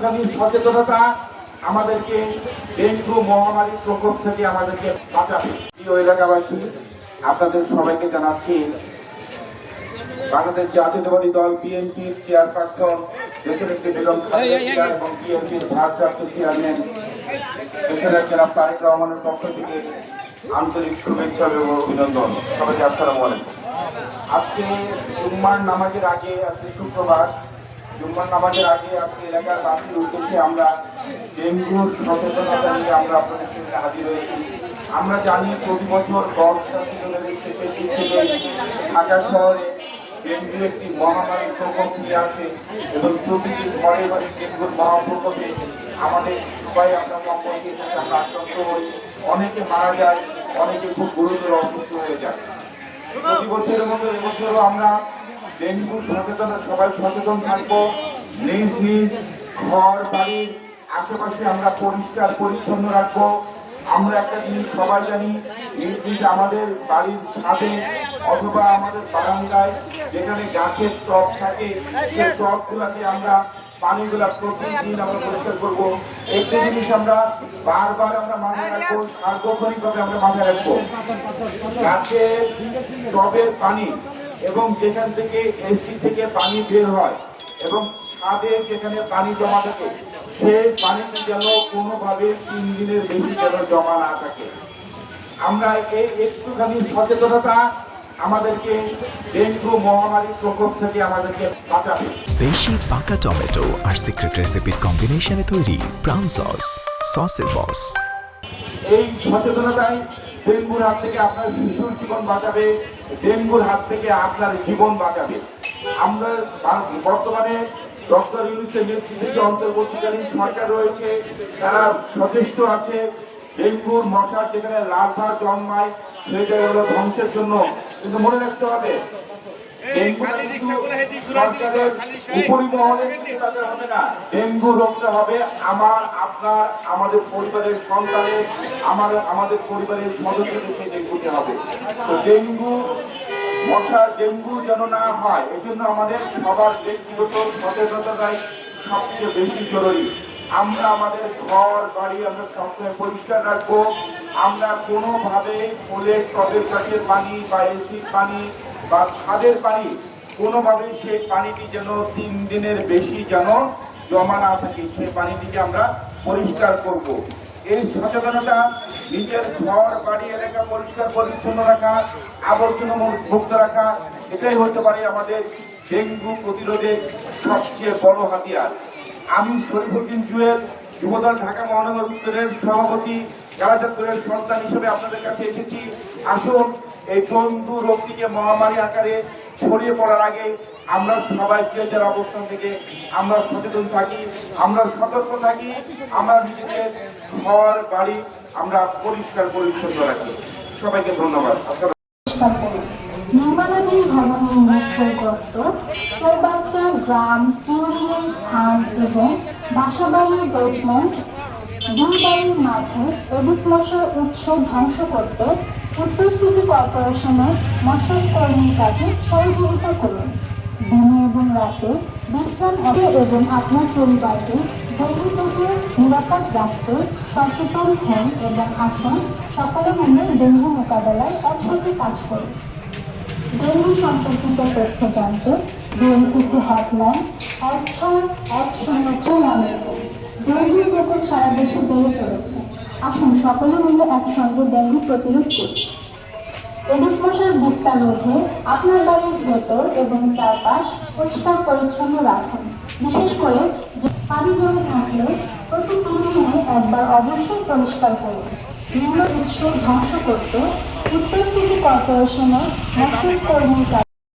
একটুখানি সচেতনতা আমাদেরকে ডেঙ্গু মহামারীর প্রকোপ থেকে আমাদেরকে বাঁচাবে। প্রিয় এলাকাবাসী, আপনাদের সবাইকে জানাচ্ছি বাংলাদেশ জাতীয়তাবাদী দল বিএনপির চেয়ারপারসন দেশনেত্রী বেগম খালেদা জিয়া এবং বিএনপির ভারপ্রাপ্ত চেয়ারম্যান দেশনেত্রী জনাব তারেক রহমানের পক্ষ থেকে আন্তরিক শুভেচ্ছা এবং অভিনন্দন। সবাইকে আসসালামু আলাইকুম। আজকে জুম্মার নামাজের আগে, আজকে শুক্রবার, জুম্মার নামাজের আগে আজকে এলাকার বাসীর উদ্দেশ্যে আমরা ডেঙ্গুর সচেতনতা নিয়ে আমরা আপনাদের সামনে হাজির হয়েছি। আমরা জানি প্রতি বছর বর্ষা সিজনের শেষের দিক থেকে ঢাকা শহরে ডেঙ্গুর একটি মহামারীর প্রকোপ নিয়ে আসে এবং প্রতিটি ঘরে বাড়ি ডেঙ্গুর মহাপ্রকোপে আমাদের সবাই আমরা কমপক্ষে আমরা আক্রান্ত হই, অনেকে মারা যায়, অনেকে খুব গুরুতর অসুস্থ হয়ে যায়। প্রতি বছরের মতো এবছরও আমরা ডেঙ্গু সবাই সচেতন থাকবো। নিজ নিজ ঘর বাড়ির আশেপাশে আমরা পরিষ্কার পরিচ্ছন্ন রাখবো। আমরা একটা জিনিস সবাই জানি, নিজ নিজ আমাদের বাড়ির ছাদে অথবা আমাদের বারান্দায় যেখানে গাছের টব থাকে সেই টবগুলোকে আমরা পানিগুলা প্রতিদিন আমরা পরিষ্কার করবো। একটি জিনিস আমরা বারবার আমরা মাথায় রাখবো, সার্বক্ষণিকভাবে আমরা মাথায় রাখবো, গাছের টবের পানি এবং যেখান থেকে এসি থেকে পানি বের হয় এবং ছাদে যেখানে পানি জমা থাকে সেই পানিটি যেন কোনোভাবে 3 দিনের বেশি যেন জমা না থাকে। আমরা এই একটুখানি সচেতনতা আমাদেরকে ডেঙ্গু মহামারীর প্রকোপ থেকে আমাদেরকে বাঁচাবে। বেশি পাকা টমেটো আর সিক্রেট রেসিপির কম্বিনেশনে তৈরি ব্রাউন সসের বস। এই সচেতনতাই ডেঙ্গুর হাত থেকে আপনার শিশুর জীবন বাঁচাবে, ডেঙ্গুর হাত থেকে আপনার জীবন বাঁচাবে। আমরা বর্তমানে ডক্টর ইউনূসের নেতৃত্বে যে অন্তর্বর্তীকালীন সরকার রয়েছে তারা সচেষ্ট আছে। ডেঙ্গুর মশার যেখানে লার্ভা জন্মায় সেই জায়গাগুলো ধ্বংসের জন্য, কিন্তু মনে রাখতে হবে ডেঙ্গু রোগটা হবে আমার, আপনার, আমাদের পরিবারের সন্তানের, আমাদের পরিবারের সদস্যদের সেই ডেঙ্গুতে হবে। তো ডেঙ্গু যেন না হয় এজন্য আমাদের সবার ব্যক্তিগত সচেতনতাই সবচেয়ে বেশি জরুরি। আমরা আমাদের ঘর বাড়ি আমরা সবসময় পরিষ্কার রাখবো। আমরা কোনোভাবে ফুলের টবের কাছের পানি বা এসির পানি বা ছাদের পানি কোনোভাবে সেই পানিটি যেন 3 দিনের বেশি যেন জমা না থাকে, সেই পানিটিকে আমরা পরিষ্কার করব। এই সচেতনতা নিজের ঘর বাড়ি এলাকা পরিষ্কার পরিচ্ছন্ন রাখা, আবর্জনা মুক্ত রাখা, এটাই হতে পারে আমাদের ডেঙ্গু প্রতিরোধের সবচেয়ে বড় হাতিয়ার। আমি শরীফুদ্দিন জুয়েল, যুবদল ঢাকা মহানগর উত্তরের সভাপতি, খেলাচত্বরের সন্তান হিসেবে আপনাদের কাছে এসেছি। আসুন এই ডেঙ্গু রোগটিকে মহামারী আকারে ছড়িয়ে পড়ার আগে আমরা সবাই যে যার অবস্থান থেকে আমরা সচেতন থাকি, আমরা সতর্ক থাকি, আমরা নিজেদের ঘর বাড়ি আমরা পরিষ্কার পরিচ্ছন্ন রাখি। সবাইকে ধন্যবাদ। নির্মাণাধীন ভবন নির্মাণ গর্ত, চৌবাচ্চা, গ্রাম, ইঞ্জিনিয়ারিং স্থান এবং বাসাবাড়ির বেসমেন্ট, দুই বাড়ির মাঝে এডিস মশার উৎস ধ্বংস করতে উত্তর সিটি কর্পোরেশনের মশার কর্মীর কাজে সহযোগিতা করুন। দিনে এবং রাতে বিশ্রাম এবং আপনার পরিবারকে ডেঙ্গু থেকে নিরাপদ রাখতে সচেতন হন এবং আসুন সকলে মিলে ডেঙ্গু মোকাবেলায় একসাথে কাজ করুন। ডেঙ্গু সম্পর্কিত তথ্য জানতে বিএনপিসি হটলাইন 1610 ডেঙ্গু প্রকোপ সারা দেশে বেড়ে চলেছে। আসুন সকলে মিলে একসঙ্গে ডেঙ্গু প্রতিরোধ করি। এডিস মশার বিস্তার রোধে আপনার বাড়ির ভেতর এবং চারপাশ পরিষ্কার পরিচ্ছন্ন রাখুন। বিশেষ করে পানি জমে থাকলে প্রতি 3 দিনে একবার অবশ্যই পরিষ্কার করুন। নিম্ন উৎস ধ্বংস করতে উত্তর সিটি কর্পোরেশনের মশার কর্মীর